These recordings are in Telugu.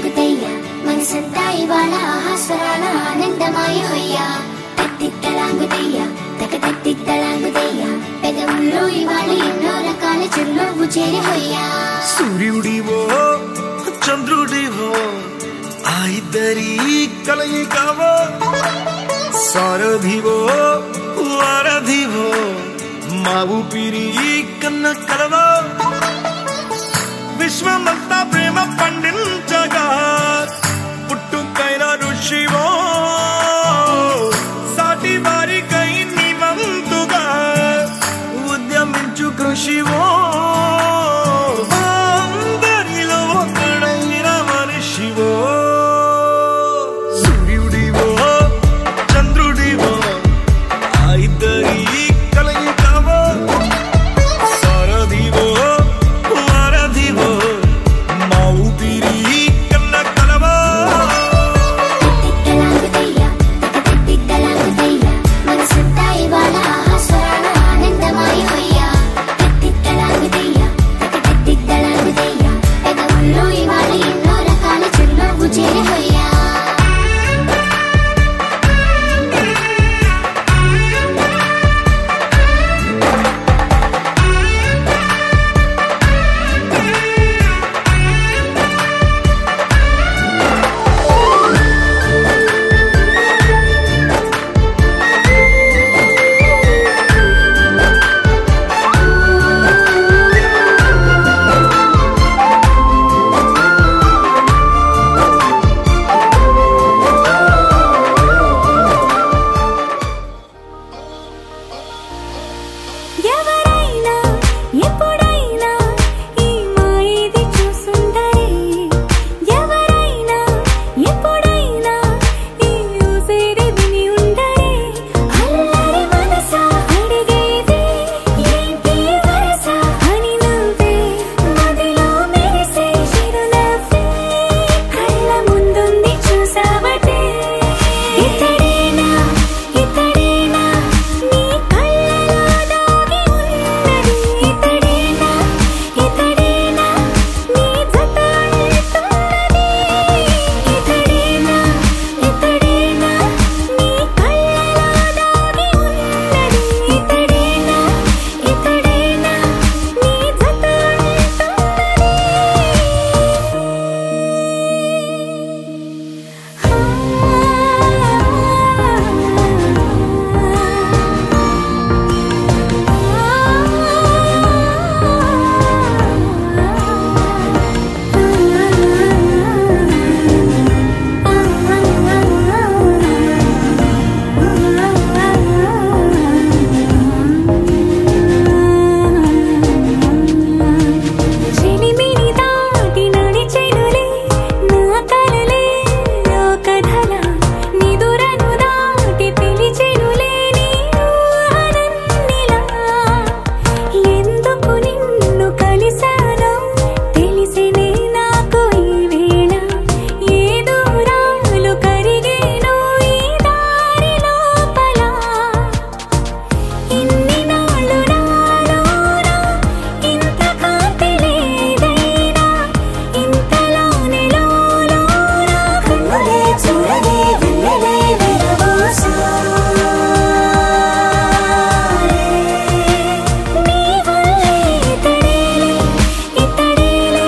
తిత్తలాంగుతయ్యా మనసంతా ఇవాళ ఆహాస్వరాల ఆనందమాయ హొయ్యా తిత్తలాంగుతయ్యా తిత్తలాంగుతయ్యా పెదవుల్లో ఇవాళ ఎన్నో రకాల చిరునవ్వు చేరి హొయ్యా సూర్యుడివో చంద్రుడివో ఆ ఇద్దరి కలయికవో సారథివో వారధివో మా ఊపిరి కన్న కలవో విశ్వమంతా ప్రేమ పండించగా పుట్టుకైన ఋషివో సాటి వారికై నివంతుగా ఉద్యమించు కృషివో అందరిలో ఒకడైన మనిషివో సూర్యుడివో చంద్రుడివో ఆ ఇద్దరి కలయికవో సారథివో వారధివో మా ఊపిరి కన్న కలవో తిత్తలాంగుతయ్యా తిత్తలాంగుతయ్యా మనసంతా ఇవాళ ఆహాస్వరాల ఆనందమాయ హొయ్యా తిత్తలాంగుతయ్యా తిత్తలాంగుతయ్యా పెదవుల్లో ఇవాళ ఎన్నో రకాల చిరునవ్వు చేరి హొయ్యా ఎవరైనా ఎప్పుడైనా ఈ మాయది చూసుండరే ఎవరైనా ఎప్పుడైనా ఈ ఊసేది విని ఉండరే అల్లరి మనసా అడిగేది ఏంటి వరస అని నువ్వే మదిలో మెరిసే చిరునవ్వే కళ్ళ ముందుంది చూసావటే ఇతడేనా ఇతడేనా నీ కళ్ళలో దాగి ఉన్నది ఇతడేనా ఇతడేనా నీ జత అంటున్నది ఇతడేనా ఇతడేనా నీ కళ్ళలో దాగి ఉన్నది ఇతడేనా ఇతడేనా నీ జత చెలిమిని దాటి నడిచెనులే నా కలలే ఓ కథలా నిదురను దాటి పిలిచెనులే నీ ఊహలన్నిలా ఎందుకు నిన్ను కలిసానో తెలిసినే నాకు ఈ వేళ ఏ దూరాలు కరిగేనో ఈ దారి లోపల ఇన్ని నాళ్ళు నాలోనా ఇంత కాంతి లేదైనా ఇంతలోనే లోలోనా కన్నులే చూడలే వెన్నెలే విరబోసారే నీ వల్లే ఇతడేలే ఇతడేలే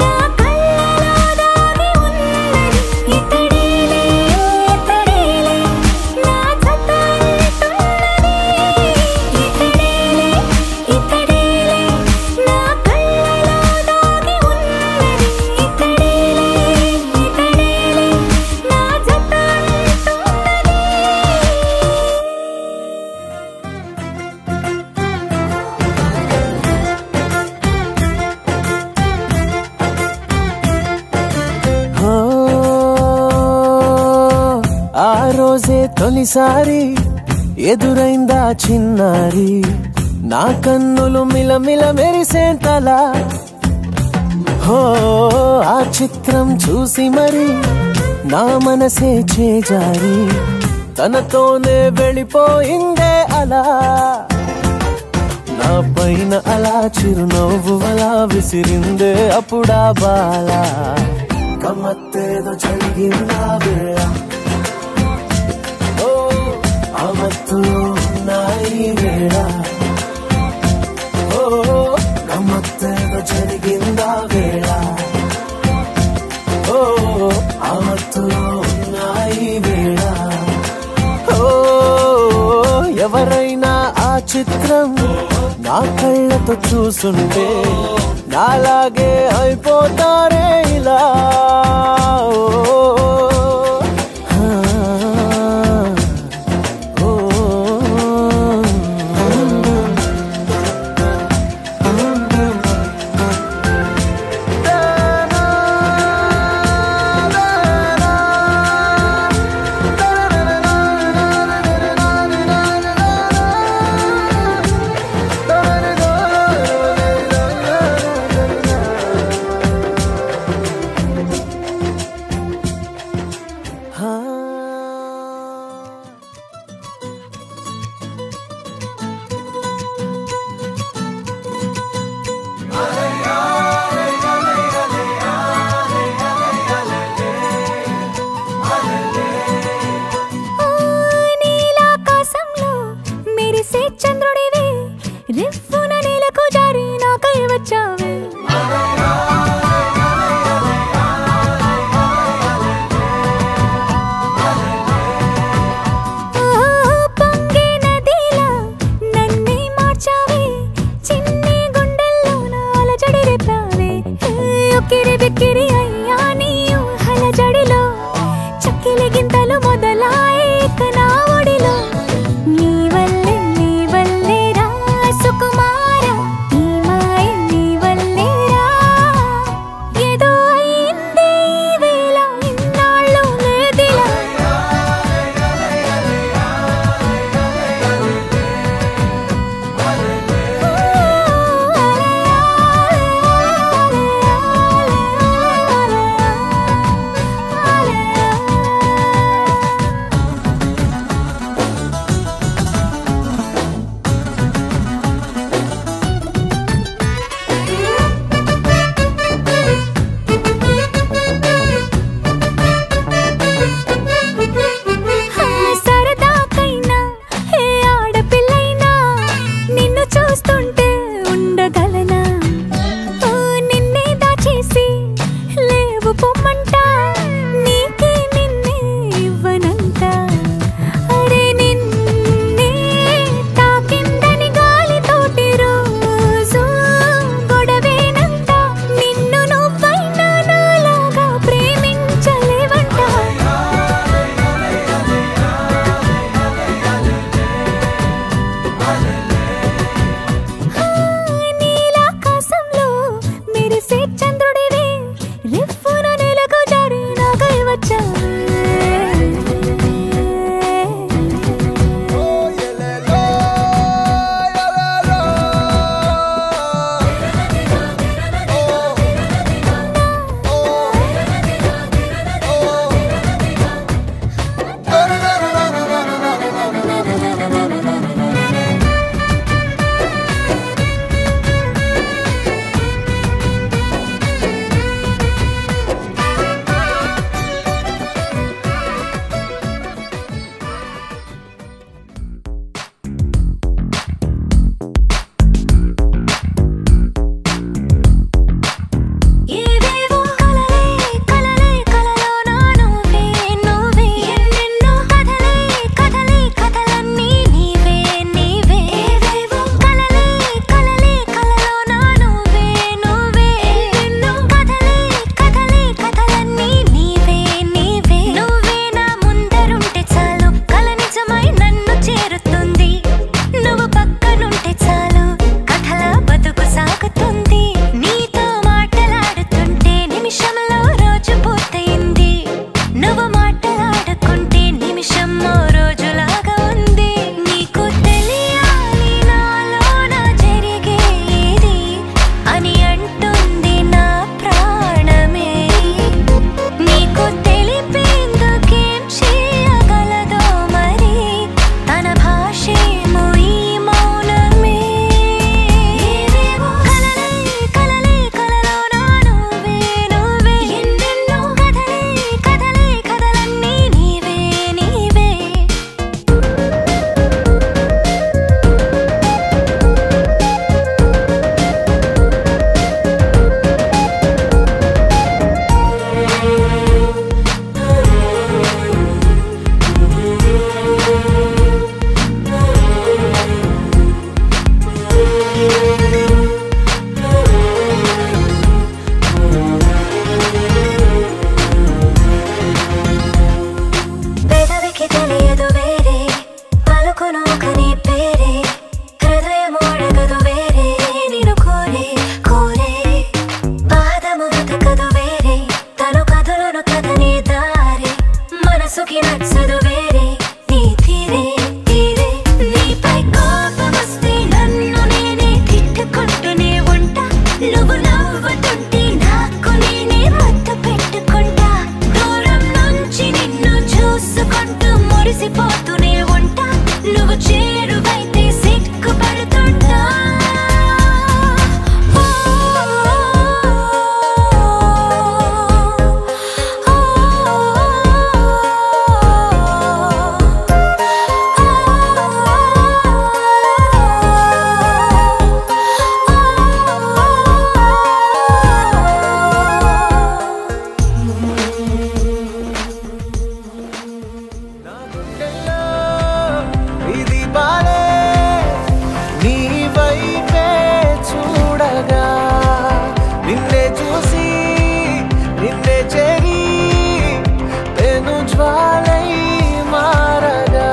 నా కళ్ళలో దాగి ఉన్నది ఇతడేలే ఇతడేలే నా జత అంటున్నది ఇతడేలే ఇతడేలే నా కళ్ళలో దాగి ఉన్నది ఇతడేలే ఇతడేలే నా జత అంటున్నది హో, ఆ రోజే తొలిసారి ఎదురైందా చిన్నారి నా కన్నులు మిలమిల మెరిసేంతలా హో ఆ చిత్రం చూసి మరి నా మనసే చేజారి తనతోనే వెళ్ళిపోయిందే అలా నా పైన అలా చిరునవ్వు అలా విసిరిందే అప్పుడా బాలా కమ్మ మత్తేదో జరిగిందా వేళ ఓ ఆ మత్తులో ఉన్నాయి వేళ ఓ గమ్మత్తేదో జరిగిందా వేళ ఓ ఆ మత్తులో ఉన్నాయి వేళ ఓ ఎవరైనా ఆ చిత్రం నా కళ్ళతో చూసుంటే నాలాగే అయిపోతారే ఇలా కాదని దారే మనసుకి నచ్చదు వేరే నీ తీరే తీరే నీపై కోపం వస్తే నన్ను నేనే తిట్టుకుంటూనే ఉంటా నువ్వు నవ్వుతుంటే నాకు నేనే ముద్దు పెట్టుకుంటా దూరం నుంచి నిన్ను చూసుకుంటూ మురిసిపోతూనే ఉంటా నువ్వు చేరువైతే సిగ్గుపడుతుంటా ఇది బాలే నీ వైపే చూడగా నిన్నే చూసి నిన్నే చేరి నేను జ్వాలై మారగా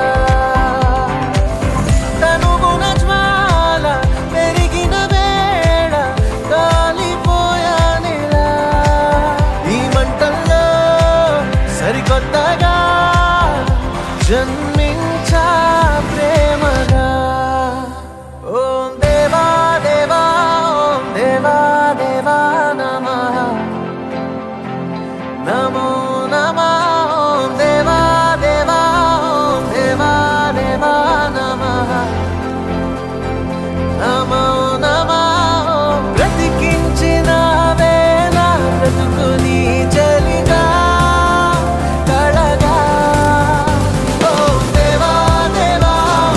తనుగుణ జ్వాల పెరిగిన వేళ కాలిపోయానిలా ఈ మంటల్లో సరికొత్తగా జన్మించా ప్రేమగా ఓం దేవా దేవా ఓం దేవా దేవా నమః నమో నమః ఓం దేవా దేవా ఓం దేవా దేవా నమః నమో నమః బ్రతికించిన వేళ బ్రతుకుని చలిగా కళగా ఓం దేవా దేవా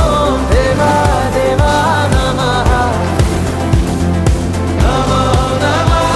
ఓం దేవా దేవా నమః నమో నమః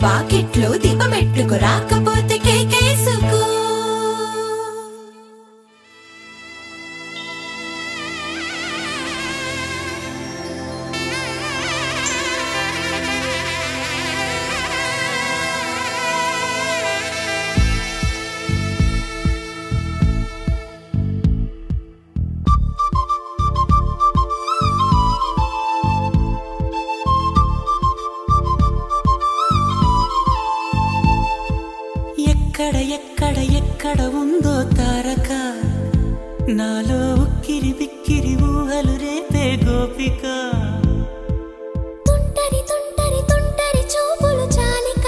వాకిట్లో దీపమెట్టుకు రాకపోతే కేకేసుకో. ఎక్కడ ఎక్కడ ఎక్కడ ఉందో తారక, నాలో ఉక్కిరి బిక్కిరి ఊహలు రేపే గోపిక. తుంటరి తుంటరి తుంటరి చూపులు చాలిక,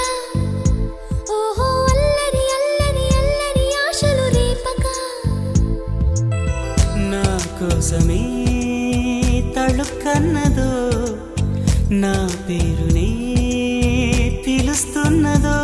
ఓహో అల్లరి అల్లరి అల్లరి ఆశలు రేపక. నా కోసమే తళుక్కన్నదో, నా పేరునే పిలుస్తున్నదో.